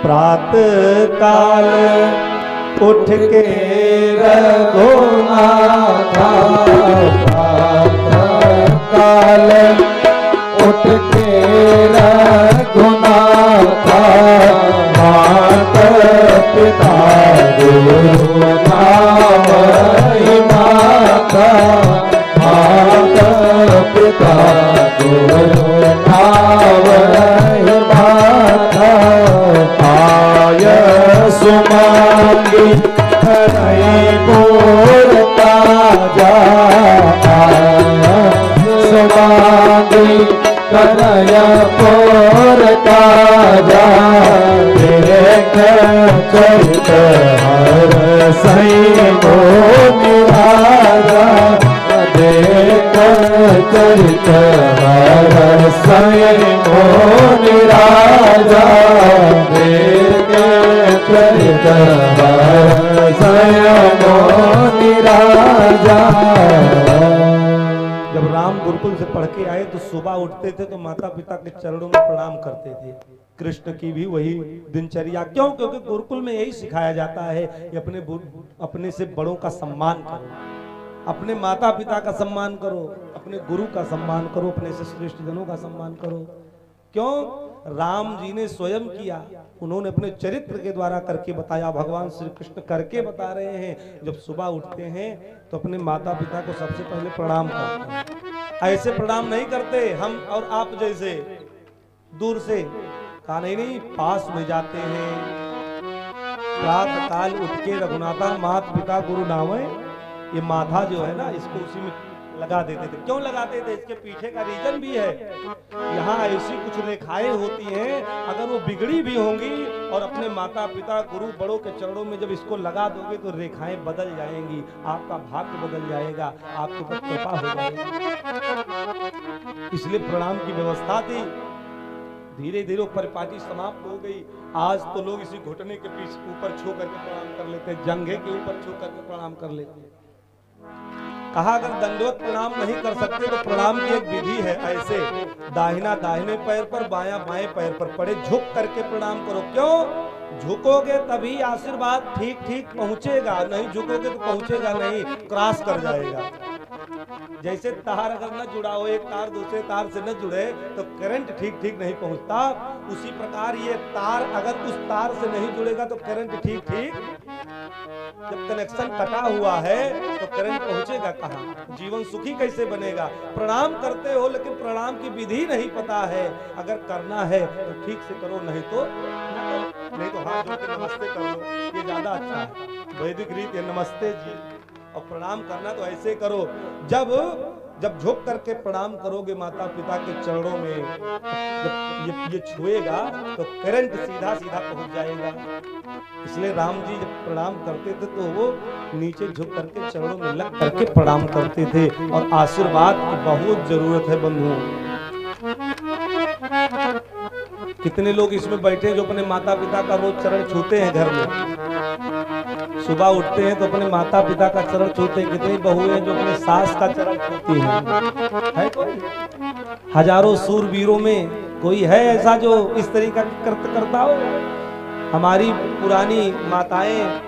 प्रातः काल उठ के रघुनाथा, प्रातः काल उठ के रघुनाथा, माता पिता गुरु नावहि माता, माता पिता गुरु नावहि माता, आय सुमांगी हरि बोल ताजा, सुमांगी कनय पोर ताजा, देख चरित हर सई मोनिराजा, देख चरित हर सई मोनिराजा, देख चरित हर सई मोनिराजा। जब राम गुरुकुल से पढ़ के आए तो सुबह उठते थे तो माता पिता के चरणों में प्रणाम करते थे। कृष्ण की भी वही दिनचर्या, क्यों? क्योंकि गुरुकुल में यही सिखाया जाता है कि अपने से बड़ों का सम्मान करो, अपने माता पिता का सम्मान करो, अपने गुरु का सम्मान करो, अपने से श्रेष्ठ जनों का सम्मान करो। क्यों? राम जी ने स्वयं किया, उन्होंने अपने चरित्र के द्वारा करके बताया, भगवान श्री कृष्ण करके बता रहे हैं। जब सुबह उठते हैं तो अपने माता पिता को सबसे पहले प्रणाम करते हैं। ऐसे प्रणाम नहीं करते हम और आप जैसे दूर से, कहा नहीं, पास में जाते हैं। प्रातः काल उठ के रघुनाथा माता पिता गुरु नावे, ये माथा जो है ना इसको उसी में लगा देते थे। क्यों लगाते थे? इसके पीछे का रीजन भी है। यहाँ ऐसी कुछ रेखाएं होती हैं, अगर वो बिगड़ी भी होंगी और अपने माता पिता गुरु बड़ों के चरणों में जब इसको लगा दोगे तो रेखाएं बदल जाएंगी, आपका भाग्य बदल जाएगा, आपके ऊपर कृपा हो जाएगी। इसलिए प्रणाम की व्यवस्था थी। धीरे धीरे परिपाटी समाप्त हो गई। आज तो लोग इसी घुटने के पीछे ऊपर छू करके प्रणाम कर लेते हैं, जंघे के ऊपर छू करके प्रणाम कर लेते हैं। कहा अगर दंडवत प्रणाम नहीं कर सकते तो प्रणाम की एक विधि है, ऐसे दाहिना दाहिने पैर पर, बायां बाएं पैर पर पड़े झुक करके प्रणाम करो। क्यों? झुकोगे तभी आशीर्वाद ठीक ठीक पहुंचेगा, नहीं झुकोगे तो पहुंचेगा नहीं, क्रॉस कर जाएगा। जैसे तार अगर न जुड़ा हो, एक तार दूसरे तार से न जुड़े तो करंट ठीक ठीक नहीं पहुंचता, उसी प्रकार ये तार अगर उस तार से नहीं जुड़ेगा तो करंट ठीक ठीक, जब कनेक्शन कटा हुआ है तो करंट पहुंचेगा कहां? जीवन सुखी कैसे बनेगा? प्रणाम करते हो लेकिन प्रणाम की विधि नहीं पता है। अगर करना है तो ठीक से करो, नहीं तो हाथ जोड़ के नमस्ते कर लो, ये ज्यादा अच्छा है। वैदिक रीत है नमस्ते जी, और प्रणाम करना तो ऐसे करो। जब झुक करके प्रणाम करोगे माता पिता के चरणों में, जब ये छुएगा तो करंट सीधा सीधा पहुंच जाएगा। इसलिए राम जी जब प्रणाम करते थे तो वो नीचे झुक करके चरणों में लग करके प्रणाम करते थे। और आशीर्वाद की बहुत जरूरत है बंधुओं। कितने लोग इसमें बैठे जो अपने माता पिता का रोज चरण छूते हैं घर में? सुबह उठते हैं तो अपने माता पिता का चरण छूते हैं। कितनी बहुएं हैं जो अपने सास का चरण छूती हैं? है कोई? हजारों सूरवीरों में कोई है ऐसा जो इस तरीका करता हो? हमारी पुरानी माताएं,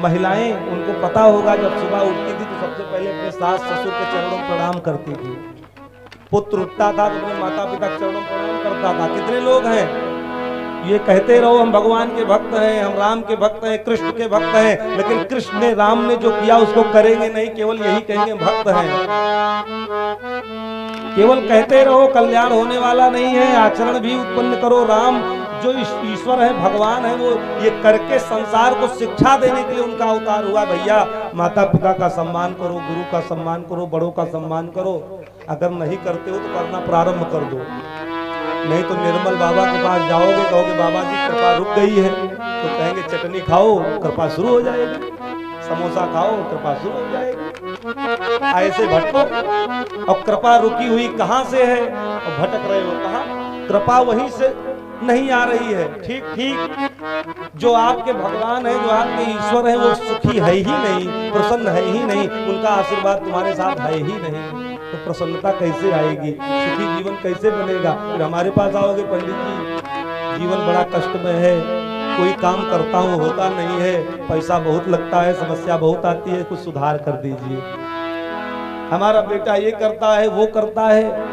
महिलाएं, उनको पता होगा जब सुबह उठती थी तो सबसे पहले अपने सास ससुर के चरणों में प्रणाम करती थी। पुत्र उठता था तो अपने माता पिता के चरणों में प्रणाम करता था। कितने लोग हैं ये कहते रहो हम भगवान के भक्त हैं, हम राम के भक्त हैं, कृष्ण के भक्त हैं, लेकिन कृष्ण ने राम ने जो किया उसको करेंगे नहीं, केवल यही कहेंगे भक्त हैं। केवल कहते रहो, कल्याण होने वाला नहीं है। आचरण भी उत्पन्न करो। राम जो ईश्वर है, भगवान है, वो ये करके संसार को शिक्षा देने के लिए उनका अवतार हुआ। भैया माता पिता का सम्मान करो, गुरु का सम्मान करो, बड़ों का सम्मान करो। अगर नहीं करते हो तो करना प्रारंभ कर दो, नहीं तो निर्मल बाबा के पास जाओगे, कहोगे बाबा जी कृपा रुक गई है, तो कहेंगे चटनी खाओ कृपा शुरू हो जाएगी, समोसा खाओ कृपा शुरू हो जाएगी। ऐसे भटको। और कृपा रुकी हुई कहां से है और भटक रहे हो कहां? कृपा वहीं से नहीं आ रही है। ठीक ठीक जो आपके भगवान है, जो आपके ईश्वर है, वो सुखी है ही नहीं, प्रसन्न है ही नहीं, उनका आशीर्वाद तुम्हारे साथ है ही नहीं, तो प्रसन्नता कैसे आएगी? सुखी जीवन कैसे बनेगा? फिर हमारे पास आओगे पंडित जी जीवन बड़ा कष्ट में है, कोई काम करता हूँ होता नहीं है, पैसा बहुत लगता है, समस्या बहुत आती है, कुछ सुधार कर दीजिए। हमारा बेटा ये करता है वो करता है।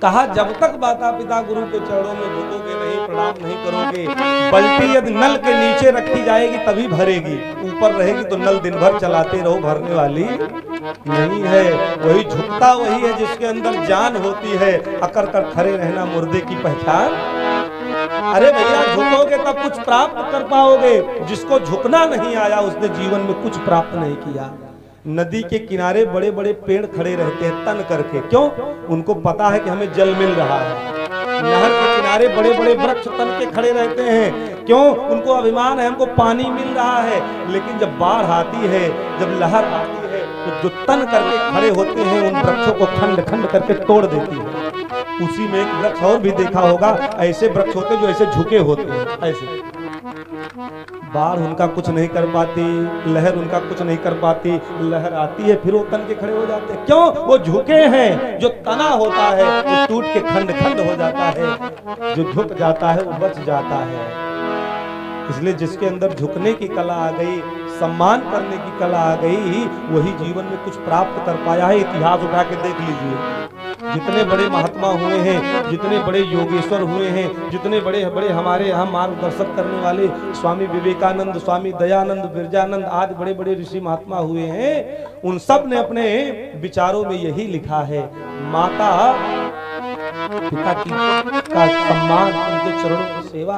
कहा जब तक माता पिता गुरु के चरणों में झुकोगे नहीं, प्रणाम नहीं करोगे, बल्टी यदि नल के नीचे रखी जाएगी तभी भरेगी, ऊपर रहेगी तो नल दिन भर चलाते रहो, भरने वाली नहीं है। वही झुकता वही है जिसके अंदर जान होती है। अकर कर खड़े रहना मुर्दे की पहचान। अरे भैया झुकोगे तब कुछ प्राप्त कर पाओगे। जिसको झुकना नहीं आया उसने जीवन में कुछ प्राप्त नहीं किया। नदी के किनारे बड़े बड़े पेड़ खड़े रहते हैं तन करके, क्यों? उनको पता है कि हमें जल मिल रहा है। नहर के किनारे बड़े बड़े वृक्ष तन के खड़े रहते हैं, क्यों? उनको अभिमान है हमको पानी मिल रहा है। लेकिन जब बाढ़ आती है, जब लहर आती है, तो जो तन करके खड़े होते हैं उन वृक्षों को खंड खंड करके तोड़ देती है। उसी में एक वृक्ष और भी देखा होगा, ऐसे वृक्ष होते जो ऐसे झुके होते हैं, ऐसे। बाढ़ उनका कुछ नहीं कर पाती, लहर उनका कुछ नहीं कर पाती। लहर आती है फिर वो तन के खड़े हो जाते हैं, क्यों? वो झुके हैं। जो तना होता है वो टूट के खंड खंड हो जाता है, जो झुक जाता है वो बच जाता है। इसलिए जिसके अंदर झुकने की कला आ गई, सम्मान करने की कला आ गई, वही जीवन में कुछ प्राप्त कर पाया है। इतिहास उठा के देख लीजिए, जितने बड़े महात्मा हुए हैं, जितने बड़े योगेश्वर हुए हैं, जितने बड़े बड़े हमारे यहाँ मार्गदर्शक करने वाले स्वामी विवेकानंद, स्वामी दयानंद, बिरजानंद आदि बड़े बड़े ऋषि महात्मा हुए हैं, उन सब ने अपने विचारों में यही लिखा है, माता पिता का सम्मान, उनके चरणों की सेवा।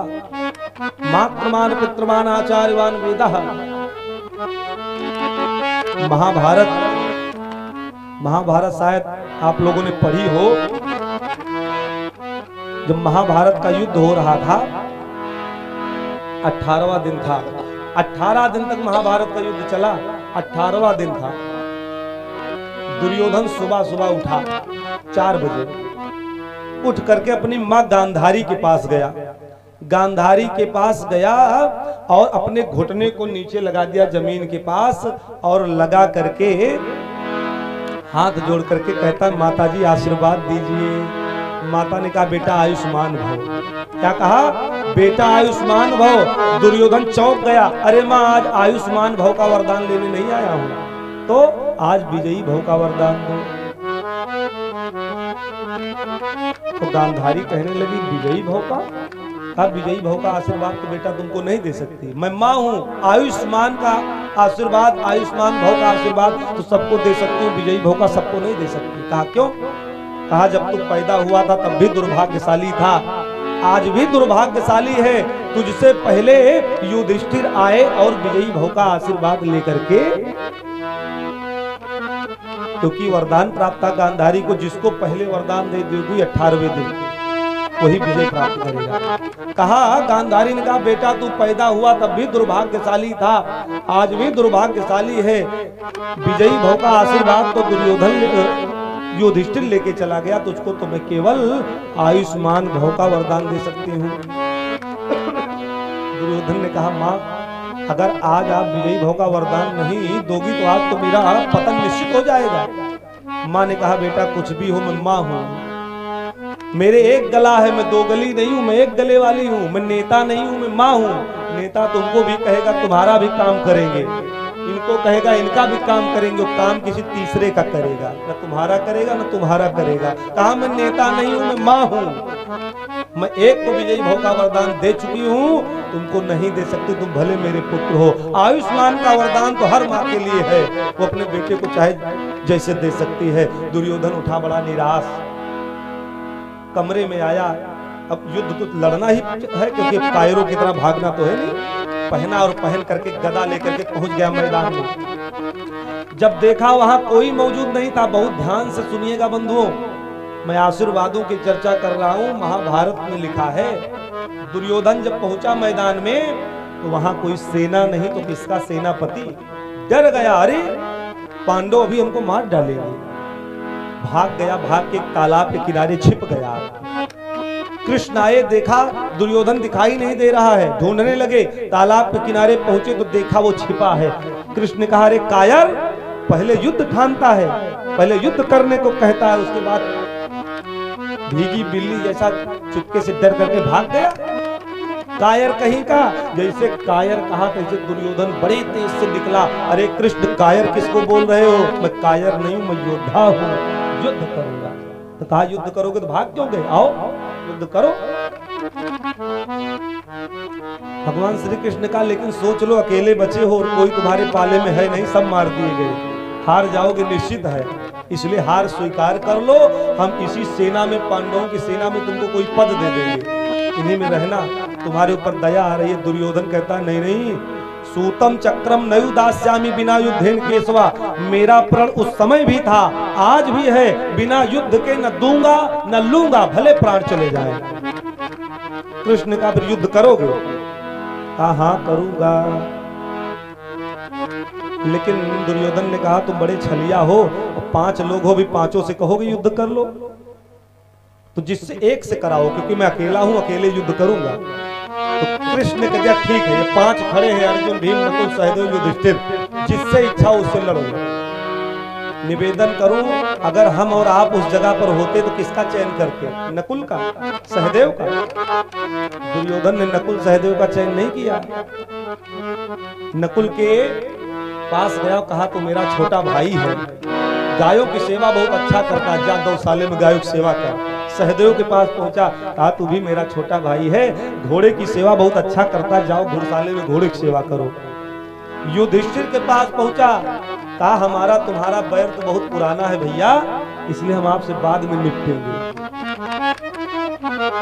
मातृमान पितृमान आचार्यवान वेदः। महाभारत शायद आप लोगों ने पढ़ी हो। जब महाभारत का युद्ध हो रहा था, 18वां दिन था। 18 दिन तक महाभारत का युद्ध चला। 18वां दिन था। दुर्योधन सुबह सुबह उठा 4 बजे, उठ करके अपनी मां गांधारी के पास गया। गांधारी के पास गया और अपने घुटने को नीचे लगा दिया जमीन के पास, और लगा करके हाथ जोड़ करके कहता, माता जी आशीर्वाद दीजिए। माता ने कहा, बेटा आयुष्मान भव। क्या कहा? बेटा आयुष्मान भव। दुर्योधन चौंक गया, अरे माँ आज आयुष्मान भव का वरदान लेने नहीं आया हूँ, तो आज विजयी भव का वरदान दो। तो गांधारी कहने लगी, विजयी भव का? अब विजयी भव का आशीर्वाद तो बेटा तुमको नहीं दे सकती, मैं माँ हूँ। आयुष्मान का आशीर्वाद, आयुष्मान भव का आशीर्वाद तो सबको दे सकती हूँ, विजयी भव का सबको नहीं दे सकती। कहा क्यों? कहा जब तू पैदा हुआ था तब भी दुर्भाग्यशाली था, आज भी दुर्भाग्यशाली है। तुझसे पहले युधिष्ठिर आए और विजयी भव का आशीर्वाद लेकर के, क्योंकि वरदान प्राप्त था गांधारी को, जिसको पहले वरदान दे दोगी 18वें दिन वही विजय प्राप्त करेगा। कहा गांधारी ने कहा, बेटा तू पैदा हुआ तब भी दुर्भाग्यशाली था, आज भी दुर्भाग्यशाली है। विजयी भव का आशीर्वाद तो दुर्योधन युधिष्ठिर लेके चला गया, तुझको तो मैं केवल आयुष्मान भव का वरदान दे सकती हूँ। दुर्योधन ने कहा, माँ अगर आज आप विजयी भव का वरदान नहीं दोगी तो आज तो मेरा पतन निश्चित हो जाएगा। माँ ने कहा, बेटा कुछ भी हो मैं माँ हूँ, मेरे एक गला है, मैं 2 गली नहीं हूँ, मैं एक गले वाली हूँ। मैं नेता नहीं हूँ, मैं माँ हूँ। नेता तुमको भी कहेगा तुम्हारा भी काम करेंगे, इनको कहेगा इनका भी काम करेंगे, वो काम किसी तीसरे का करेगा, न तुम्हारा करेगा न तुम्हारा करेगा। कहा मैं नेता नहीं हूँ, मैं माँ हूँ। मैं एक तो विजयी भव का वरदान दे चुकी हूँ, तुमको नहीं दे सकती, तुम भले मेरे पुत्र हो। आयुष्मान का वरदान तो हर माँ के लिए है, वो अपने बेटे को चाहे जैसे दे सकती है। दुर्योधन उठा बड़ा निराश, कमरे में आया। अब युद्ध तो लड़ना ही है, क्योंकि कायरों की तरह भागना तो है नहीं। पहना और पहन करके गदा लेकर के पहुंच गया मैदान में। जब देखा वहां कोई मौजूद नहीं था, बहुत ध्यान से सुनिएगा बंधुओं, मैं आशीर्वादों की चर्चा कर रहा हूं। महाभारत में लिखा है, दुर्योधन जब पहुंचा मैदान में तो वहां कोई सेना नहीं तो किसका सेनापति डर गया, अरे पांडव अभी हमको मार डालेंगे। भाग गया, भाग के तालाब के किनारे छिप गया। कृष्ण आए, देखा दुर्योधन दिखाई नहीं दे रहा है, ढूंढने लगे। तालाब के किनारे पहुंचे तो देखा वो छिपा है। कृष्ण ने कहा, अरे कायर, पहले युद्ध ठानता है, पहले युद्ध करने को कहता है, उसके बाद भीगी बिल्ली जैसा चुपके से डर करके भाग गया। कायर कहीं का। जैसे कायर कहा तैसे दुर्योधन बड़े तेज से निकला। अरे कृष्ण, कायर किसको बोल रहे हो? मैं कायर नहीं हूं, मैं योद्धा हूं, युद्ध करूंगा। तो कहा युद्ध करोगे तो भाग क्यों गए? आओ युद्ध करो। भगवान श्री कृष्ण का लेकिन सोच लो, अकेले बचे हो और कोई तुम्हारे पाले में है नहीं, सब मार दिए गए, हार जाओगे निश्चित है। इसलिए हार स्वीकार कर लो। हम इसी सेना में, पांडवों की सेना में तुमको कोई पद दे देंगे, इन्हीं में रहना, तुम्हारे ऊपर दया आ रही है। दुर्योधन कहता नहीं नहीं, सूतम चक्रम नयु दास्यामि बिना युद्धेन केशवा। मेरा प्रण उस समय भी था, आज भी है, बिना युद्ध के न दूंगा न लूंगा, भले प्राण चले जाए। कृष्ण का फिर युद्ध करोगे? कहा हाँ करूंगा। लेकिन दुर्योधन ने कहा तुम बड़े छलिया हो, 5 लोग हो भी 5 से कहोगे युद्ध कर लो, तो जिससे एक से कराओ, क्योंकि मैं अकेला हूं, अकेले युद्ध करूंगा। तो कृष्ण ने कहा ठीक है, ये 5 खड़े हैं, अर्जुन, भीम, नकुल, सहदेव, युधिष्ठिर, जिससे इच्छा उससे लड़ो। निवेदन करूं, अगर हम और आप उस जगह पर होते तो किसका चयन करते? नकुल का, सहदेव का? दुर्योधन ने नकुल सहदेव का चयन नहीं किया। नकुल के पास गया, कहा तो मेरा छोटा भाई है, गायों की सेवा बहुत अच्छा करता, जा गौशाले में गायों की सेवा कर। सहदेव के पास पहुंचा, कहा तू भी मेरा छोटा भाई है, घोड़े की सेवा बहुत अच्छा करता, जाओ घोड़शाले में घोड़े की सेवा करो। युधिष्ठिर के पास पहुंचा, कहा हमारा तुम्हारा बैर तो बहुत पुराना है भैया, इसलिए हम आपसे बाद में निपटेंगे।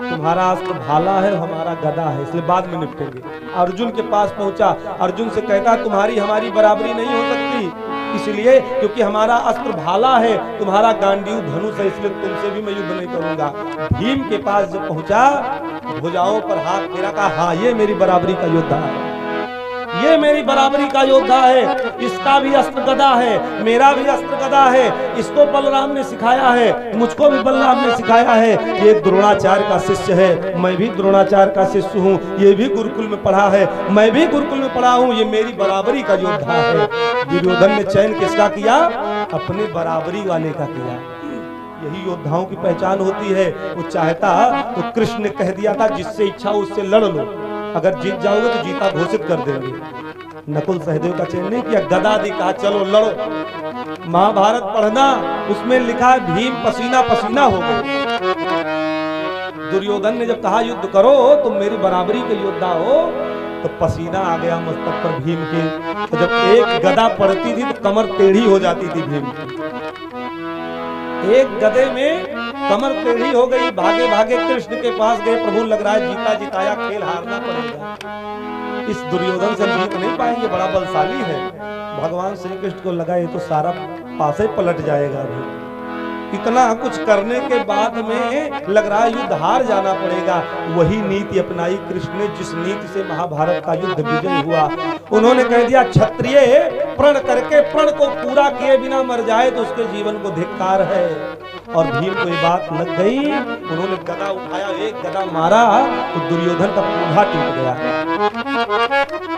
तुम्हारा अस्त्र भाला है, हमारा गदा है, इसलिए बाद में निपटेंगे। अर्जुन के पास पहुंचा, अर्जुन से कहता तुम्हारी हमारी बराबरी नहीं हो सकती, इसलिए क्योंकि हमारा अस्त्र भाला है, तुम्हारा गांडीव धनुष है, इसलिए तुमसे भी मैं युद्ध नहीं करूंगा। भीम के पास जब पहुंचा, भुजाओं पर हाथ फेरा, कहा हाँ ये मेरी बराबरी का योद्धा है, ये मेरी बराबरी का योद्धा है, इसका भी अस्त्र गदा है, मेरा भी अस्त्र गदा है, इसको बलराम ने सिखाया है, मुझको भी बलराम ने सिखाया है, ये द्रोणाचार्य का शिष्य है, मैं भी द्रोणाचार्य का शिष्य हूँ, ये भी गुरुकुल में पढ़ा है, मैं भी गुरुकुल में पढ़ा हूँ, ये मेरी बराबरी का योद्धा है। दुर्योधन ने चयन किसका किया? अपने बराबरी वाले का किया। यही योद्धाओं की पहचान होती है। वो चाहता तो कृष्ण ने कह दिया था जिससे इच्छा उससे लड़ लो, अगर जीत जाओगे तो जीता घोषित कर देंगे। नकुल सहदेव का चयन नहीं किया, गदा दी, कहा चलो लड़ो। महाभारत पढ़ना, उसमें लिखा है भीम पसीना पसीना हो गए। दुर्योधन ने जब कहा युद्ध करो, तुम मेरी बराबरी के योद्धा हो, तो पसीना आ गया मस्तक पर भीम के। तो जब एक गदा पड़ती थी तो कमर टेढ़ी हो जाती थी भीम की, एक गदे में कमर टेढ़ी हो गई। भागे भागे कृष्ण के पास गए, प्रभु लग रहा है जीता जिताया खेल हारना पड़ेगा, इस दुर्योधन से जीत नहीं पाएंगे, बड़ा बलशाली है। भगवान श्री कृष्ण को लगा ये तो सारा पासे पलट जाएगा, अभी इतना कुछ करने के बाद में लग रहा है युद्ध हार जाना पड़ेगा। वही नीति अपनाई कृष्ण ने जिस नीति से महाभारत का युद्ध विजय हुआ। उन्होंने कह दिया क्षत्रिय प्रण करके प्रण को पूरा किए बिना मर जाए तो उसके जीवन को धिक्कार है। और भीम को ये बात लग गई, उन्होंने गदा उठाया, एक गदा मारा तो दुर्योधन का पूंछा टूट गया,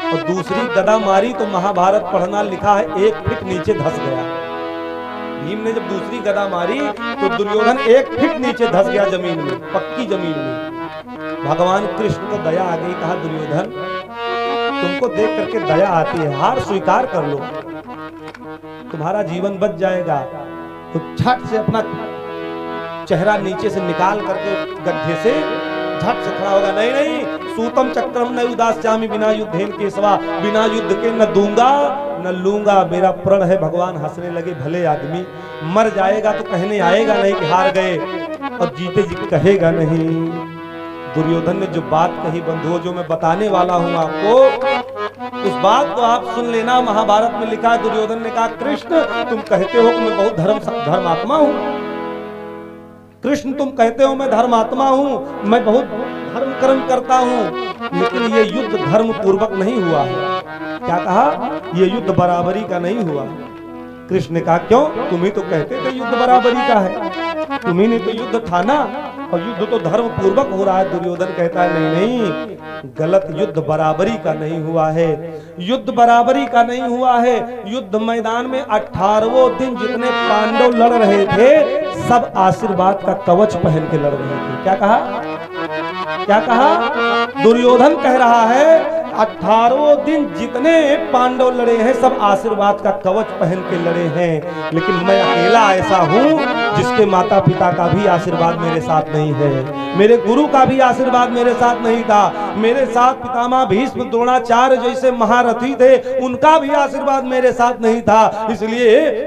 और दूसरी गदा मारी तो महाभारत पढ़ना लिखा है 1 फीट नीचे धंस गया। भीम ने जब दूसरी गदा मारी तो दुर्योधन 1 फीट नीचे धंस गया जमीन में, पक्की जमीन में। भगवान कृष्ण को दया आ गई, कहा दुर्योधन तुमको देख करके दया आती है, हार स्वीकार कर लो, तुम्हारा जीवन बच जाएगा। तो झट से अपना चेहरा नीचे से निकाल करके गड्ढे से झट से खड़ा होगा। नहीं नहीं, सूतम चक्रम न उदास्यामि बिना युद्धेन केशवा, बिना युद्ध के न दूंगा न लूंगा, मेरा प्रण है। भगवान हंसने लगे, भले आदमी मर जाएगा तो कहने आएगा नहीं कि हार गए, और जीते जी कहेगा नहीं। दुर्योधन ने जो बात कही बंधुओं, जो मैं बताने वाला हूं आपको, उस बात को आप सुन लेना। महाभारत में लिखा है, दुर्योधन ने कहा कृष्ण तुम कहते हो कि मैं बहुत धर्मात्मा हूं, कृष्ण तुम कहते हो मैं धर्मात्मा हूं, मैं बहुत धर्म कर्म करता हूं, लेकिन ये युद्ध धर्म पूर्वक नहीं हुआ है। क्या कहा? ये युद्ध बराबरी का नहीं हुआ। कृष्ण ने कहा क्यों? तुम ही तो कहते थे युद्ध बराबरी का है, तुम्ही ने तो युद्ध ठाना, और युद्ध तो धर्म पूर्वक हो रहा है। दुर्योधन कहता है नहीं नहीं, गलत, युद्ध बराबरी का नहीं हुआ है, युद्ध बराबरी का नहीं हुआ है। युद्ध मैदान में 18वें दिन जितने पांडव लड़ रहे थे, सब आशीर्वाद का कवच पहन के लड़ रहे थे। क्या कहा? क्या कहा? दुर्योधन कह रहा है 18 दिन जितने पांडव लड़े हैं सब आशीर्वाद का कवच पहन के लड़े हैं, लेकिन मैं अकेला ऐसा हूं जिसके माता पिता का भी आशीर्वाद मेरे साथ नहीं है, मेरे गुरु का भी आशीर्वाद मेरे साथ नहीं था, मेरे साथ पितामह भीष्म द्रोणाचार्य जैसे महारथी थे उनका भी आशीर्वाद मेरे साथ नहीं था,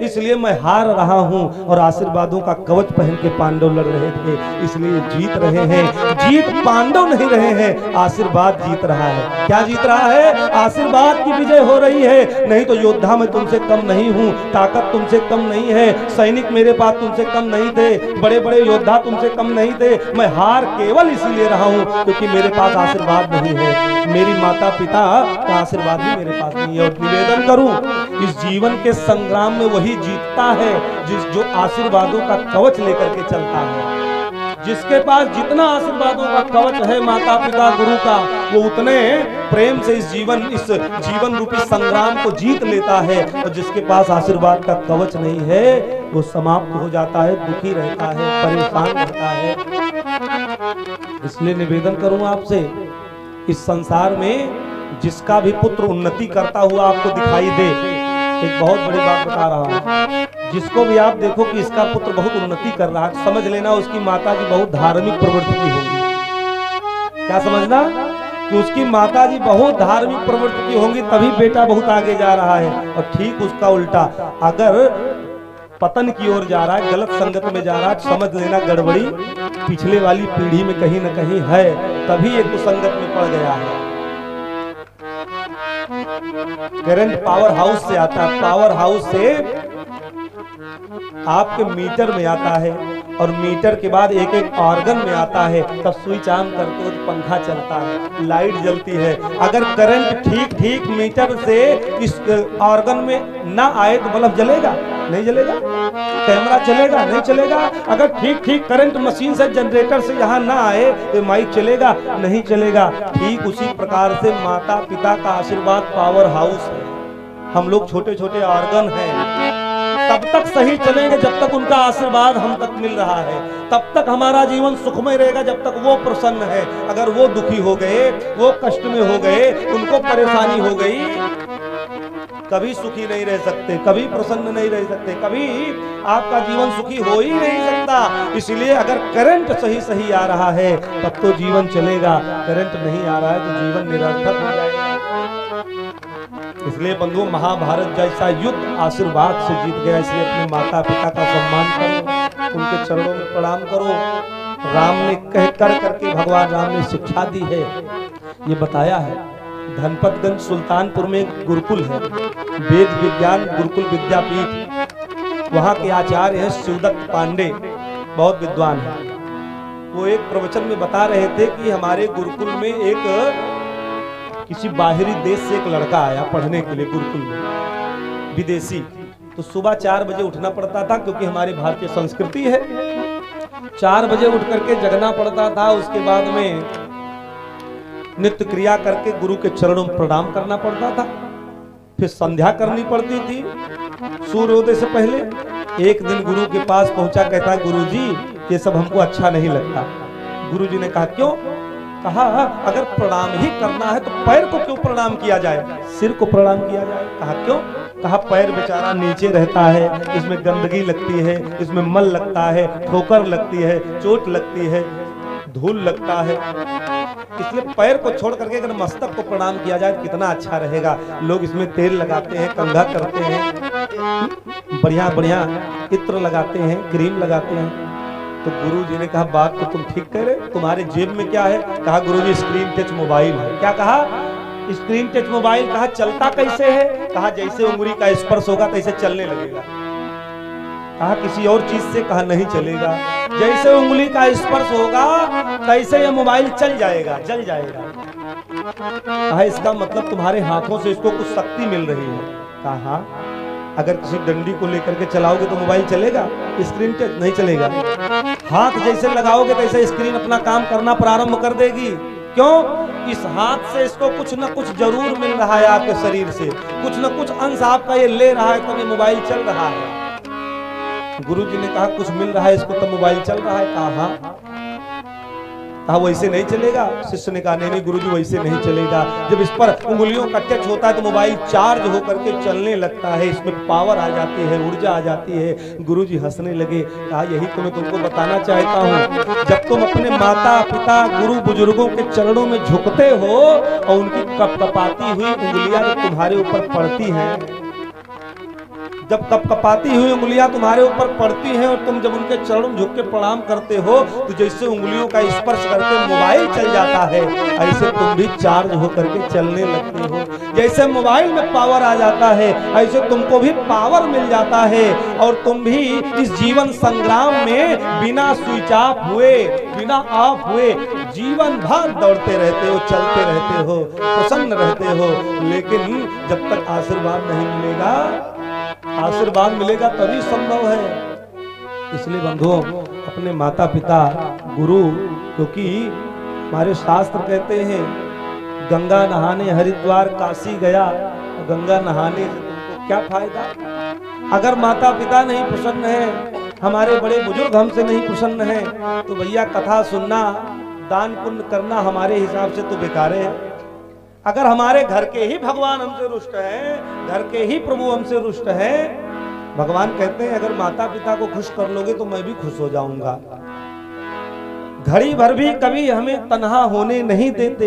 इसलिए मैं हार रहा हूं और आशीर्वादों का कवच पहन के पांडव लड़ रहे थे, इसलिए जीत रहे हैं। जीत पांडव नहीं रहे हैं, आशीर्वाद जीत रहा है। क्या जीत रहा है? आशीर्वाद की विजय हो रही है। नहीं तो योद्धा मैं तुमसे कम नहीं हूं, ताकत तुमसे कम नहीं है, सैनिक मेरे पास तुमसे कम नहीं थे, बड़े बड़े योद्धा तुमसे कम नहीं थे, मैं हार केवल इसीलिए रहा हूं क्योंकि मेरे पास आशीर्वाद नहीं है, मेरी माता पिता का आशीर्वाद भी मेरे पास नहीं है। और निवेदन करूं, इस जीवन के संग्राम में वही जीतता है जो आशीर्वादों का कवच लेकर के चलता है। जिसके पास जितना आशीर्वादों का कवच है माता पिता गुरु का, वो उतने प्रेम से इस जीवन रूपी संग्राम को जीत लेता है। और जिसके पास आशीर्वाद का कवच नहीं है वो समाप्त हो जाता है, दुखी रहता है, परेशान रहता है। इसलिए निवेदन करूं आपसे, इस संसार में जिसका भी पुत्र उन्नति करता हुआ आपको दिखाई दे, एक बहुत बड़ी बात बता रहा हूं, जिसको भी आप देखो कि इसका पुत्र बहुत उन्नति कर रहा है, समझ लेना उसकी माता की बहुत धार्मिक प्रवृत्ति की होगी। क्या समझना? कि उसकी माता जी बहुत धार्मिक प्रवृत्ति की होंगी, तभी बेटा बहुत आगे जा रहा है। और ठीक उसका उल्टा, अगर पतन की ओर जा रहा है, गलत संगत में जा रहा है, समझ लेना गड़बड़ी पिछले वाली पीढ़ी में कहीं न कहीं है, तभी एक कुसंगत में पड़ गया है। करंट पावर हाउस से आता है, पावर हाउस से आपके मीटर में आता है, और मीटर के बाद एक एक ऑर्गन में आता है, तब स्विच ऑन करते हो तो पंखा चलता है, लाइट जलती है। अगर करंट ठीक मीटर से इस ऑर्गन में ना आए तो बल्ब जलेगा? नहीं जलेगा। कैमरा चलेगा? नहीं चलेगा। अगर ठीक करंट मशीन से, जनरेटर से यहाँ ना आए तो माइक चलेगा? नहीं चलेगा। ठीक उसी प्रकार से माता पिता का आशीर्वाद पावर हाउस है, हम लोग छोटे छोटे ऑर्गन हैं, तब तक सही चलेंगे जब तक उनका आशीर्वाद हम तक मिल रहा है, तब तक हमारा जीवन सुखमय रहेगा जब तक वो प्रसन्न है। अगर वो दुखी हो गए, वो कष्ट में हो गए, उनको परेशानी हो गई, कभी सुखी नहीं रह सकते, कभी प्रसन्न नहीं रह सकते, कभी आपका जीवन सुखी हो ही नहीं सकता। इसलिए अगर करंट सही आ रहा है तब तो जीवन चलेगा, करंट नहीं आ रहा है तो जीवन निरर्थक हो जाएगा। इसलिए बंधुओं, महाभारत जैसा युद्ध आशीर्वाद से जीत गया, इसलिए अपने माता पिता का सम्मान करो, उनके चरणों में प्रणाम करो। राम ने कह करके भगवान राम ने शिक्षा दी है, ये बताया है। धनपतगंज सुल्तानपुर में एक गुरुकुल है, वेद विज्ञान गुरुकुल विद्यापीठ, वहाँ के आचार्य हैं शिवदत्त पांडे, बहुत विद्वान है। वो एक प्रवचन में बता रहे थे कि हमारे गुरुकुल में एक किसी बाहरी देश से एक लड़का आया पढ़ने के लिए गुरुकुल में, विदेशी। तो सुबह 4 बजे उठना पड़ता था, क्योंकि हमारी भारतीय संस्कृति है, 4 बजे उठ करके जगना पड़ता था। उसके बाद में नित्य क्रिया करके गुरु के चरणों में प्रणाम करना पड़ता था, फिर संध्या करनी पड़ती थी सूर्योदय से पहले। एक दिन गुरु के पास पहुंचा, कहता गुरुजी ये सब हमको अच्छा नहीं लगता। गुरुजी ने कहा क्यों? कहा अगर प्रणाम ही करना है तो पैर को क्यों प्रणाम किया जाए, सिर को प्रणाम किया जाए। कहा क्यों? कहा पैर बेचारा नीचे रहता है, इसमें गंदगी लगती है, इसमें मल लगता है, ठोकर लगती है, चोट लगती है, धूल लगता है, इसलिए पैर को छोड़ करके अगर मस्तक को प्रणाम किया जाए तो कितना अच्छा रहेगा। लोग इसमें तेल लगाते हैं, कंघा करते हैं, बढ़िया इत्र लगाते हैं, क्रीम लगाते हैं। तो गुरुजी ने कहा बात तो तुम ठीक कह रहे, तुम्हारे जेब में क्या है? कहा गुरुजी स्क्रीन टच मोबाइल है। क्या कहा? Screen touch mobile. कहा चलता कैसे है? कहा जैसे उंगली का स्पर्श होगा तैसे चलने लगेगा। कहा किसी और चीज से? कहा नहीं चलेगा, जैसे उंगली का स्पर्श होगा तैसे ये मोबाइल चल जाएगा, जल जाएगा। कहा इसका मतलब तुम्हारे हाथों से इसको कुछ शक्ति मिल रही है। कहा अगर किसी डंडी को लेकर के चलाओगे तो मोबाइल चलेगा, स्क्रीन टच नहीं चलेगा। हाथ जैसे लगाओगे तैसे स्क्रीन अपना काम करना प्रारंभ कर देगी। क्यों? इस हाथ से इसको कुछ न कुछ जरूर मिल रहा है, आपके शरीर से कुछ न कुछ अंश आपका ये ले रहा है, तब ये मोबाइल चल रहा है। गुरुजी ने कहा कुछ मिल रहा है इसको तब मोबाइल चल रहा है। कहा हाँ। कहा वैसे नहीं चलेगा। शिष्य ने कहा नहीं गुरुजी वैसे नहीं चलेगा। जब इस पर उंगलियों का टच होता है तो मोबाइल चार्ज होकर के चलने लगता है, इसमें पावर आ जाती है, ऊर्जा आ जाती है। गुरुजी हंसने लगे। कहा यही तो मैं तुमको बताना चाहता हूँ, जब तुम अपने माता पिता गुरु बुजुर्गों के चरणों में झुकते हो और उनकी कपकपाती हुई उंगलियां जब तुम्हारे ऊपर पड़ती हैं, जब कपकपाती हुई उंगलियां तुम्हारे ऊपर पड़ती हैं और तुम जब उनके चरणों में झुक के प्रणाम करते हो तो जैसे उंगलियों का स्पर्श करके मोबाइल चल जाता है, ऐसे तुम भी चार्ज होकर के चलने लगते हो। जैसे मोबाइल में पावर आ जाता है ऐसे तुमको भी पावर मिल जाता है और तुम भी इस जीवन संग्राम में बिना स्विच ऑफ हुए, बिना ऑफ हुए जीवन भर दौड़ते रहते हो, चलते रहते हो, प्रसन्न रहते हो। लेकिन जब तक आशीर्वाद नहीं मिलेगा, आशीर्वाद मिलेगा तभी संभव है। इसलिए बंधुओं अपने माता पिता गुरु, क्योंकि हमारे शास्त्र कहते हैं गंगा नहाने हरिद्वार काशी गया, गंगा नहाने से तुमको क्या फायदा। अगर माता पिता नहीं प्रसन्न है, हमारे बड़े बुजुर्ग हमसे नहीं प्रसन्न है, तो भैया कथा सुनना, दान पुण्य करना हमारे हिसाब से तो बेकार है। अगर हमारे घर के ही भगवान हमसे रुष्ट हैं, घर के ही प्रभु हमसे रुष्ट हैं, भगवान कहते हैं अगर माता पिता को खुश कर लोगे तो मैं भी खुश हो जाऊंगा। घड़ी भर भी कभी हमें तन्हा होने नहीं देते,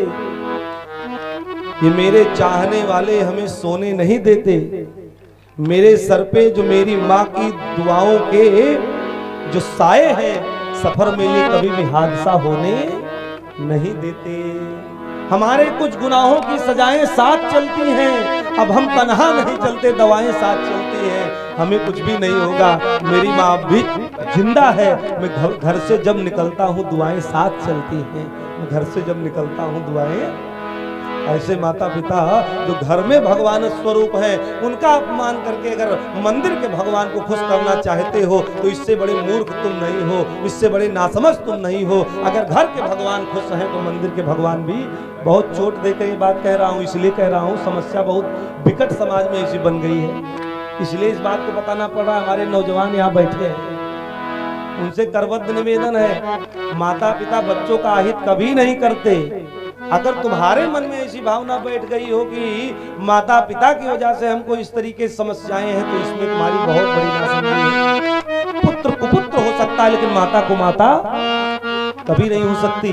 ये मेरे चाहने वाले हमें सोने नहीं देते। मेरे सर पे जो मेरी माँ की दुआओं के जो साए हैं, सफर में ये कभी भी हादसा होने नहीं देते। हमारे कुछ गुनाहों की सजाएं साथ चलती हैं, अब हम तन्हा नहीं चलते, दवाएं साथ चलती हैं, हमें कुछ भी नहीं होगा। मेरी माँ भी जिंदा है, मैं घर से जब निकलता हूँ दुआएं साथ चलती हैं, मैं घर से जब निकलता हूँ दुआएं। ऐसे माता पिता जो घर में भगवान स्वरूप हैं, उनका अपमान करके अगर मंदिर के भगवान को खुश करना चाहते हो तो इससे बड़े मूर्ख तुम नहीं हो, इससे बड़े नासमझ तुम नहीं हो। अगर घर के भगवान खुश हैं तो मंदिर के भगवान भी। बहुत चोट देकर ये बात कह रहा हूँ, इसलिए कह रहा हूँ समस्या बहुत विकट समाज में ऐसी बन गई है, इसलिए इस बात को बताना पड़ रहा है। हमारे नौजवान यहाँ बैठे हैं, उनसे करबद्ध निवेदन है, माता पिता बच्चों का अहित कभी नहीं करते। अगर तुम्हारे मन में ऐसी भावना बैठ गई हो कि माता पिता की वजह से हमको इस तरीके की समस्याएं हैं, तो इसमें तुम्हारी बहुत बड़ी नासमझी है। पुत्र कुपुत्र हो सकता है लेकिन माता को माता कभी नहीं हो सकती।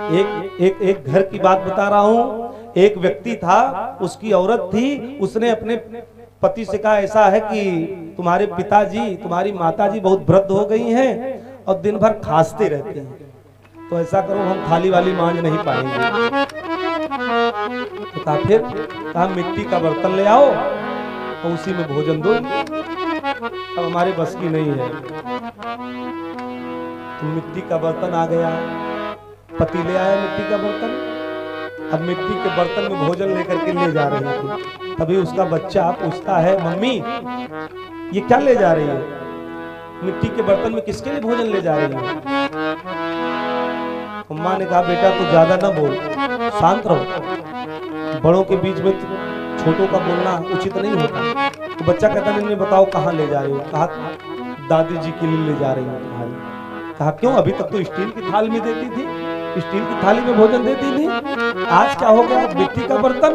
एक घर की बात बता रहा हूं। एक व्यक्ति था, उसकी औरत थी, उसने अपने पति से कहा ऐसा है कि तुम्हारे पिताजी तुम्हारी माताजी बहुत वृद्ध हो गई हैं और दिन भर खांसते रहते हैं, तो ऐसा करो हम थाली वाली मांझ नहीं पाएंगे। तो कहा मिट्टी का बर्तन ले आओ और उसी में भोजन दो। अब हमारे बस की नहीं है, तो मिट्टी का बर्तन आ गया, पति ले आया मिट्टी का बर्तन। अब मिट्टी के बर्तन में भोजन लेकर के ले जा रही थी। तभी उसका बच्चा पूछता है मम्मी ये क्या ले जा रही है, मिट्टी के बर्तन में किसके लिए भोजन ले जा रही है। अम्मा ने कहा बेटा तू ज्यादा ना बोल, शांत रहो, बड़ों के बीच में छोटों का बोलना उचित नहीं होता। तो बच्चा कहता नहीं बताओ कहाँ ले जा रही हो। कहा दादी जी के लिए ले जा रही हूँ तुम्हारी। कहा क्यों, अभी तक तो स्टील की थाली में देती थी, स्टील की थाली में भोजन देती थी, आज क्या हो गया मिट्टी का बर्तन।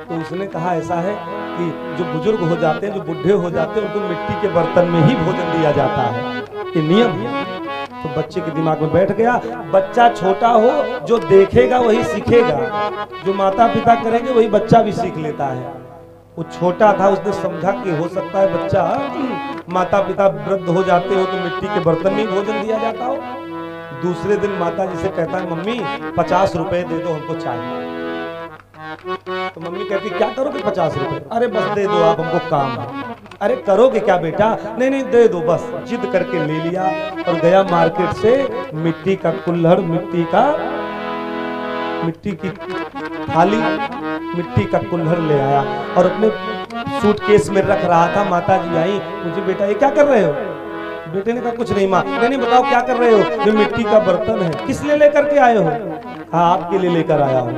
तो उसने कहा ऐसा है कि जो बुजुर्ग हो जाते हैं, जो बुढ़े हो जाते हैं, उनको मिट्टी के बर्तन में ही भोजन दिया जाता है, ये नियम है। तो बच्चे के दिमाग में बैठ गया। बच्चा छोटा हो, जो देखेगा वही सीखेगा, जो माता पिता करेंगे वही बच्चा भी सीख लेता है। वो छोटा था, उसने समझा कि हो सकता है बच्चा माता पिता वृद्ध हो जाते हो तो मिट्टी के बर्तन में भोजन दिया जाता हो। दूसरे दिन माता जी से कहता है मम्मी 50 रुपए दे दो, हमको चाहिए। तो मम्मी कहती क्या करोगे 50 रुपए, अरे बस दे दो आप, हमको काम है। अरे करोगे क्या बेटा, नहीं नहीं दे दो बस। जिद करके ले लिया और गया मार्केट से मिट्टी का कुल्हड़, मिट्टी की थाली, मिट्टी का कुल्हड़ ले आया और अपने सूटकेस में रख रहा था। माता जी आई, मुझे बेटा ये क्या कर रहे हो। बेटे ने कहा कुछ नहीं माँ। नहीं बताओ क्या कर रहे हो। ये मिट्टी का बर्तन है। किस लिए लेकर के आए हो। कहा आपके लिए लेकर आया हूँ।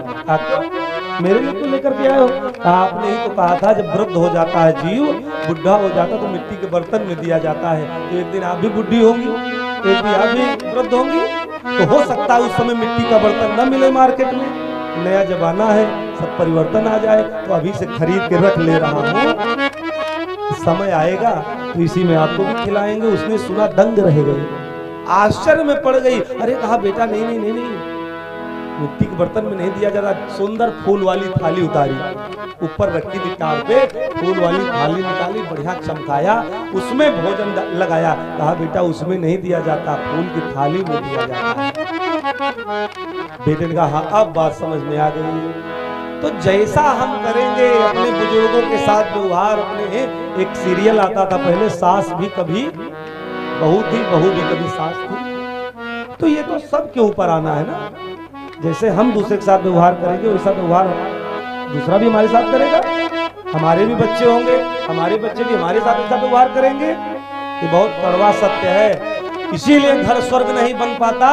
मेरे लिए तो लेकर के आए हो। कहा आपने ही तो कहा था जब वृद्ध हो जाता है जीव, बुढ़ा हो जाता तो मिट्टी के बर्तन में दिया जाता है, तो एक दिन आप भी बुढ़ी होंगी, एक बिया भी वृद्ध होंगी तो हो सकता है उस समय मिट्टी का बर्तन न मिले मार्केट में। नया जमाना है, सब परिवर्तन आ जाए, तो अभी से खरीद के रख ले रहा हूँ, समय आएगा तो इसी में आपको भी खिलाएंगे। उसने सुना, दंग रह गई, आश्चर्य में पड़ गई। अरे कहा बेटा नहीं नहीं नहीं नहीं, मिट्टी के बर्तन में नहीं दिया जा रहा। सुंदर फूल वाली थाली उतारी, ऊपर रखी थी टार पे, फूल वाली थाली निकाली, बढ़िया चमकाया, उसमें भोजन लगाया। कहा बेटा उसमें नहीं दिया जाता, फूल की थाली में दिया जाता है। बेटे ने कहा हाँ अब बात समझ में आ गई। तो जैसा हम करेंगे अपने बुजुर्गों के साथ व्यवहार, अपने एक सीरियल आता था पहले, सास भी कभी बहू थी, बहू भी कभी सास थी। तो ये तो सबके ऊपर आना है ना, जैसे हम दूसरे के साथ व्यवहार करेंगे वैसा व्यवहार दूसरा भी हमारे साथ करेगा। हमारे भी बच्चे होंगे, हमारे बच्चे भी हमारे साथ ऐसा व्यवहार करेंगे। ये बहुत कड़वा सत्य है। इसीलिए घर स्वर्ग नहीं बन पाता,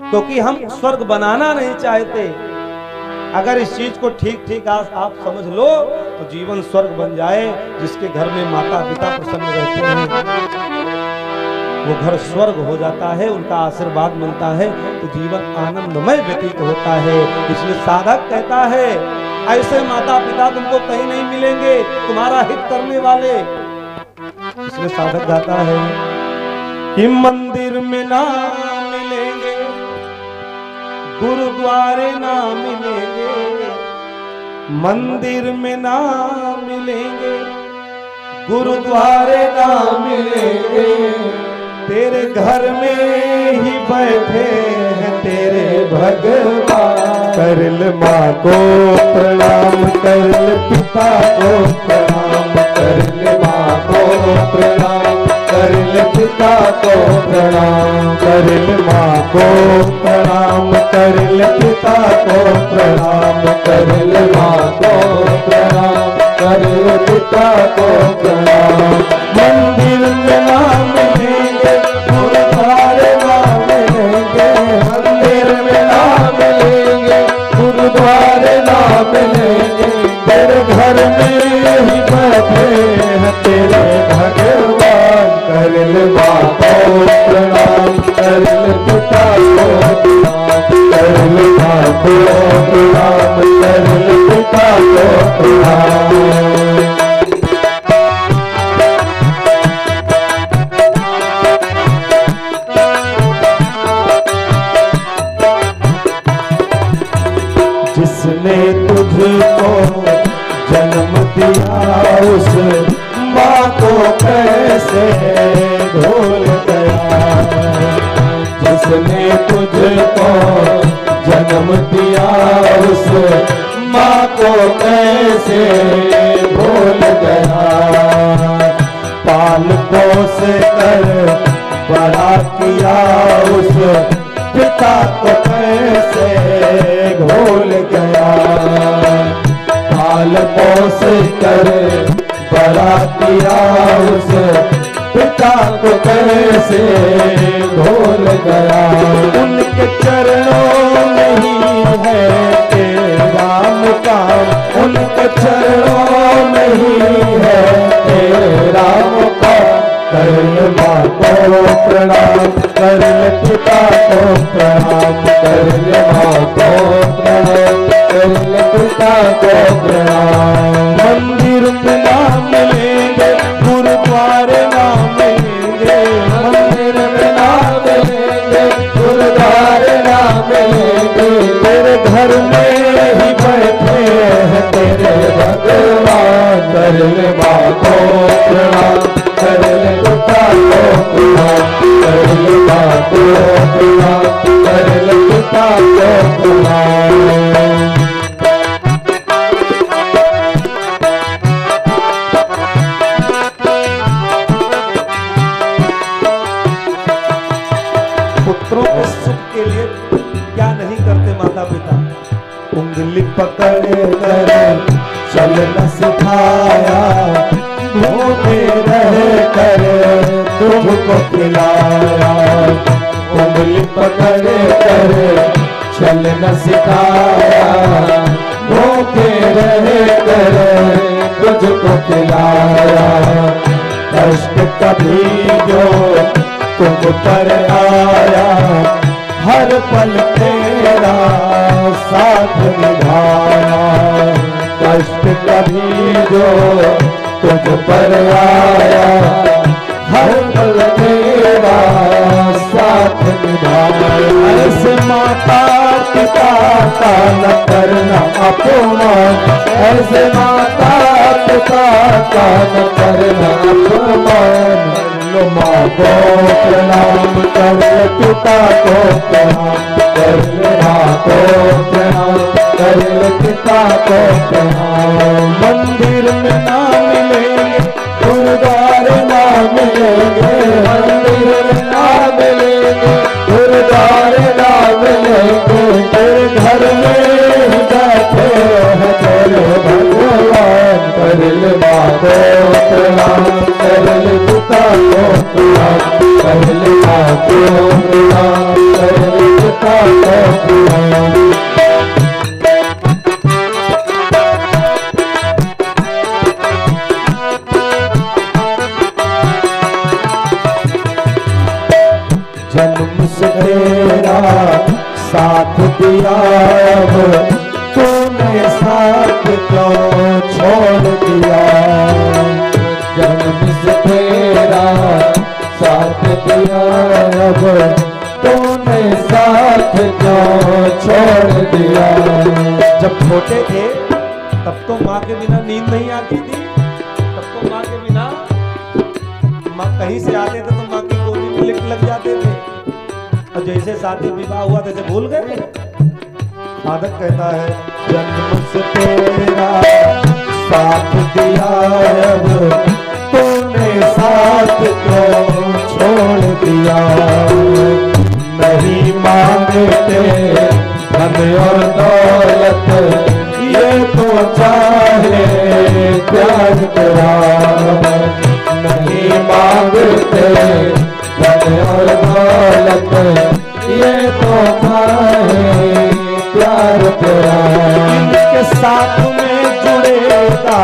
क्योंकि हम स्वर्ग बनाना नहीं चाहते। अगर इस चीज को ठीक ठीक आप समझ लो तो जीवन स्वर्ग बन जाए। जिसके घर में माता पिता प्रसन्न रहते हैं वो घर स्वर्ग हो जाता है, उनका आशीर्वाद मिलता है तो जीवन आनंदमय व्यतीत होता है। इसलिए साधक कहता है ऐसे माता पिता तुमको कहीं नहीं मिलेंगे तुम्हारा हित करने वाले। इसलिए साधक गाता है कि मंदिर में ना मिलेंगे, गुरुद्वारे ना मिलेंगे, मंदिर में ना मिलेंगे, गुरुद्वारे ना मिलेंगे, तेरे घर में ही बैठे हैं तेरे भगवान। करल माँ को प्रणाम, करल पिता को प्रणाम, करल माँ को प्रणाम, करल पिता को प्रणाम, करल माँ को प्रणाम, करल पिता को प्रणाम, करल माँ को प्रणाम, करल पिता को प्रणाम। मंदिर में ना मिलेंगे, गुरुद्वारे ना मिलेंगे, मंदिर में ना मिलेंगे, गुरुद्वारे ना मिलेंगे, तेरे घर में ही बैठे हैं तेरे भगवान। करल माँ को प्रणाम, करल पिता को प्रणाम, करल माँ को प्रणाम, करल पिता को प्रणाम। जिसने तुझको जन्म दिया उस माँ को कैसे भूल गया। जिसने तुझको जन्म दिया उस माँ को कैसे भूल गया। पाल पोस कर बड़ा किया उस पिता को कैसे भूल गया। पाल पोस कर बड़ा किया उस पिता को कैसे भूल गया। उनके चरणों में ही है तेरा मुकाम, उनके चरणों में ही है तेरा मुकाम। करल माँ को प्रणाम, करल पिता को प्रणाम, करल माँ को प्रणाम, करल पिता को प्रणाम। मंदिर में ना मिलेंगे, गुरुद्वारे ना मिलेंगे, मंदिर में ना मिलेंगे, गुरुद्वारे ना मिलेंगे, तेरे घर में ही बैठे हैं तेरे भगवान। करल माँ को प्रणाम, करल पिता को प्रणाम, करल माँ को प्रणाम, करल पिता को प्रणाम। पुत्रों के सुख के लिए क्या नहीं करते माता पिता। उंगली पकड़ कर चलना सिखाया, भूखे रह कर तुमको खिलाया। उंगली पकड़ कर चलना सिखाया, भूखे रह कर तुझको खिलाया। कष्ट कभी जो तुम पर आया हर पल तेरा साथ निभाया, कष्ट कभी जो तुझ पर आया हर पल तेरा साथ निभाया। ऐसे माता पिता का न करना अपमान, ऐसे माता पिता का न करना अपमान। लो माँ को प्रणाम कर ले, पिता को प्रणाम कर ले, माँ को प्रणाम कर ले, पिता को प्रणाम। मंदिर में ना मिलेंगे, गुरुद्वारे ना मिलेंगे, मंदिर में ना मिलेंगे, गुरुद्वारे ना मिलेंगे, तेरे घर में ही बैठे हैं तेरे भगवान। कर ले माँ को प्रणाम कर ले, पिता को प्रणाम कर ले, माँ को प्रणाम कर ले, पिता को प्रणाम। जन्म से तेरा साथ दिया, अब तूने साथ क्यों छोड़ दिया। जन्म से तेरा साथ दिया, अब तूने साथ क्यों छोड़ दिया। जब छोटे थे तब तो माँ के बिना नींद नहीं आती थी, तब तो माँ के बिना कहीं से आते थे तो माँ की गोदी में लिट लग जाते थे, और जैसे शादी विवाह हुआ तैसे भूल गए। साधक कहता है जन्म से तेरा साथ दिया, अब तूने साथ क्यों छोड़ दिया। नहीं मांगते धन और दौलत, ये तो चाहे प्यार तेरा। नहीं मांगते धन और दौलत, ये तो चाहे प्यार तेरा। इनके साथ में जुड़ेगा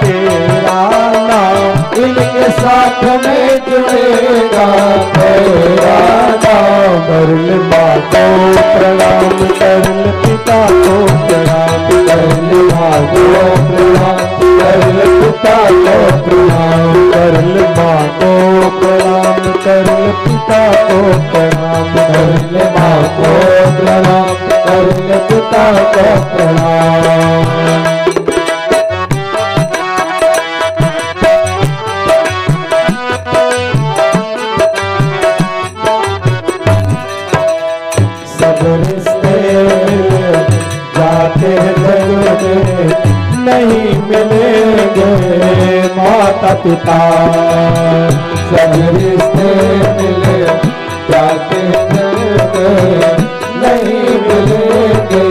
तेरा नाम, इनके साथ में जुड़ेगा तेरा नाम। कर ले माँ को प्रणाम कर ले, पिता को प्रणाम कर ले, माँ को प्रणाम कर ले, पिता को प्रणाम कर ले, माँ को प्रणाम कर ले, पिता को प्रणाम कर ले, माँ को प्रणाम कर ले, पिता को प्रणाम। सब रिश्ते जाते जग में नहीं मिलेंगे माता पिता। सब रिश्ते मिले जाते जग में नहीं मिलेंगे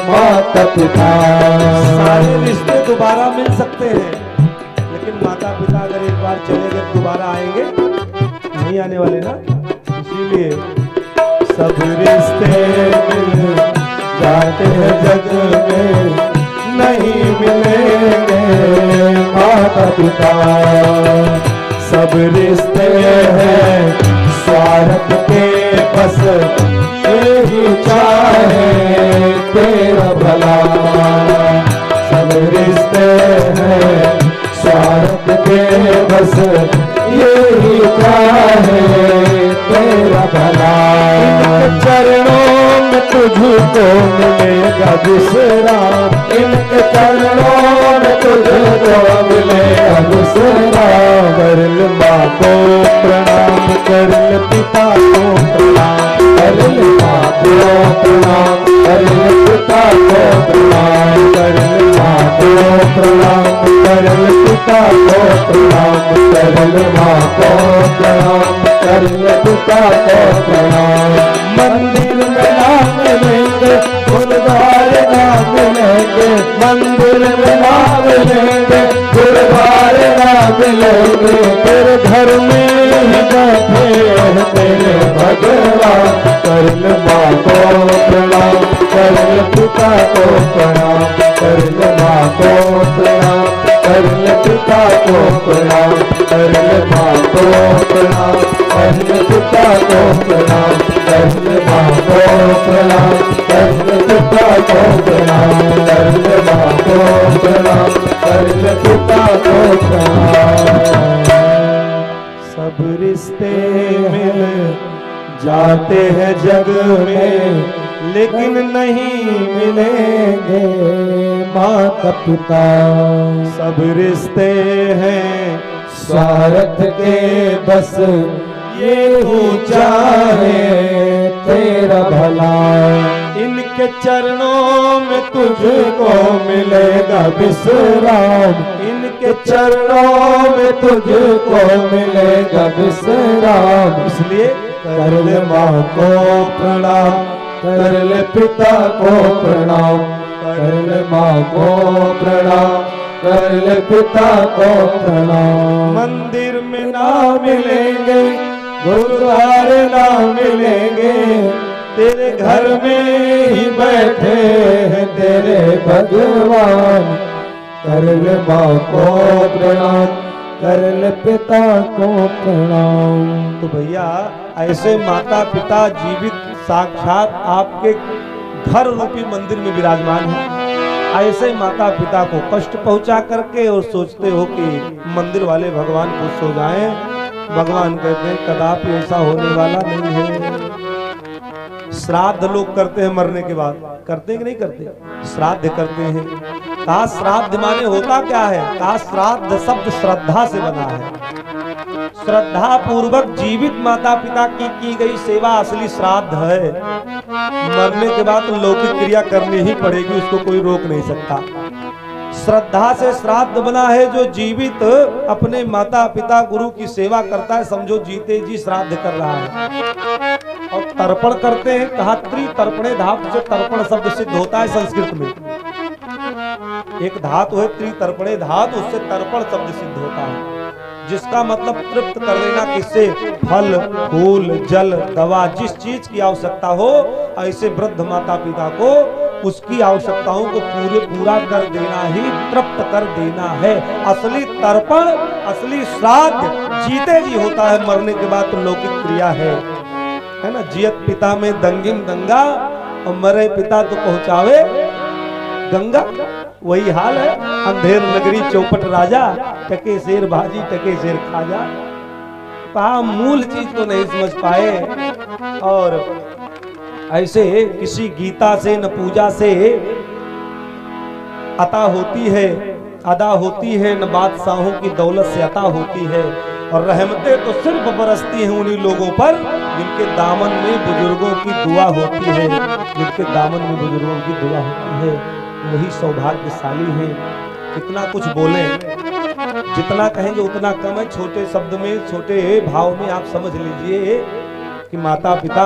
माता पिता। सारे रिश्ते दोबारा मिल सकते हैं, लेकिन माता पिता अगर एक बार चले गए दोबारा आएंगे नहीं आने वाले ना। इसीलिए सब रिश्ते मिल जाते हैं जग में नहीं मिलेंगे माता पिता। सब रिश्ते हैं स्वार्थ के, बस यही चाहे तेरा भला। सब रिश्ते हैं स्वार्थ के, बस यही चाहे तेरा भला। इनके चरणों में तुझको मिलेगा विश्राम, इनके चरणों में तुझको मिलेगा विश्राम। कर ले माँ को प्रणाम कर ले, पिता को प्रणाम कर ले, माँ को प्रणाम कर ले, पिता को प्रणाम कर ले, माँ को प्रणाम कर ले, पिता को प्रणाम कर ले, माँ को प्रणाम कर ले, पिता को प्रणाम। मंदिर में ना मिलेंगे, गुरुद्वारे ना मिलेंगे, मंदिर में ना मिलेंगे, गुरुद्वारे ना मिलेंगे, तेरे घर में ही बैठे हैं तेरे भगवान। कर ले माँ को प्रणाम कर ले, पिता को प्रणाम कर ले, माँ को प्रणाम कर ले पिता को प्रणाम, कर ले माँ को प्रणाम, कर ले पिता को प्रणाम, कर ले माँ को प्रणाम, कर ले पिता को प्रणाम, कर ले माँ को प्रणाम, कर ले पिता को प्रणाम। सब रिश्ते मिल जाते हैं जग में, लेकिन नहीं मिलेंगे माता पिता। सब रिश्ते हैं स्वार्थ के बस ये तू चाहे तेरा भला, इनके चरणों में तुझको मिलेगा विश्राम, इनके चरणों में तुझको मिलेगा विश्राम। इसलिए कर ले माँ को प्रणाम, कर ले पिता को प्रणाम, कर ले माँ को प्रणाम, कर ले पिता को प्रणाम। मंदिर में ना मिलेंगे गुरुद्वारे ना मिलेंगे, तेरे घर में ही बैठे हैं तेरे भगवान। कर ले माँ को प्रणाम, कर ले पिता को प्रणाम। तो भैया ऐसे माता पिता जीवित साक्षात आपके घर रूपी मंदिर में विराजमान है। ऐसे माता पिता को कष्ट पहुंचा करके और सोचते हो कि मंदिर वाले भगवान खुश हो जाएं। भगवान कहते हैं कदापि ऐसा होने वाला नहीं है। श्राद्ध लोग करते हैं मरने के बाद, करते हैं कि नहीं करते? श्राद्ध करते हैं। कहा श्राद्ध माने होता क्या है? कहा श्राद्ध शब्द श्रद्धा से बना है। श्रद्धा पूर्वक जीवित माता पिता की गई सेवा असली श्राद्ध है। मरने के बाद लौकिक क्रिया करनी ही पड़ेगी, उसको कोई रोक नहीं सकता। श्रद्धा से श्राद्ध बना है। जो जीवित अपने माता पिता गुरु की सेवा करता है, समझो जीते जी श्राद्ध कर रहा है। और तर्पण करते हैं। कहा त्रितर्पणे धातु से तर्पण शब्द सिद्ध होता है संस्कृत में। एक धातु है त्रितर्पणे धातु, उससे तर्पण शब्द सिद्ध होता है, जिसका मतलब तृप्त कर देना। किससे? फल, फूल, जल, दवा, जिस चीज की आवश्यकता हो, ऐसे वृद्ध माता पिता को उसकी आवश्यकताओं को पूरा कर देना ही तृप्त कर देना है। असली तर्पण, असली श्राद्ध जीते जी होता है। मरने के बाद तो लौकिक क्रिया है ना। जियत पिता में दंगिम दंगा, और मरे पिता तो पहुंचावे गंगा। वही हाल है। अंधेर नगरी चौपट राजा, टके शेर भाजी टके शेर खाजा। कहा मूल चीज को नहीं समझ पाए। और ऐसे किसी गीता से न पूजा से अता होती है, अदा होती है, न बादशाहों की दौलत से अता होती है। और रहमतें तो सिर्फ बरसती हैं उन्हीं लोगों पर जिनके दामन में बुजुर्गों की दुआ होती है, जिनके दामन में बुजुर्गों की दुआ होती है, वही सौभाग्यशाली हैं। कितना कुछ बोले, जितना कहेंगे उतना कम है। छोटे शब्द में, छोटे भाव में आप समझ लीजिए कि माता पिता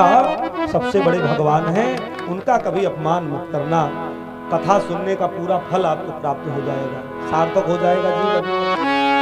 सबसे बड़े भगवान हैं। उनका कभी अपमान मत करना। कथा सुनने का पूरा फल आपको प्राप्त हो जाएगा, सार्थक हो जाएगा जीवन।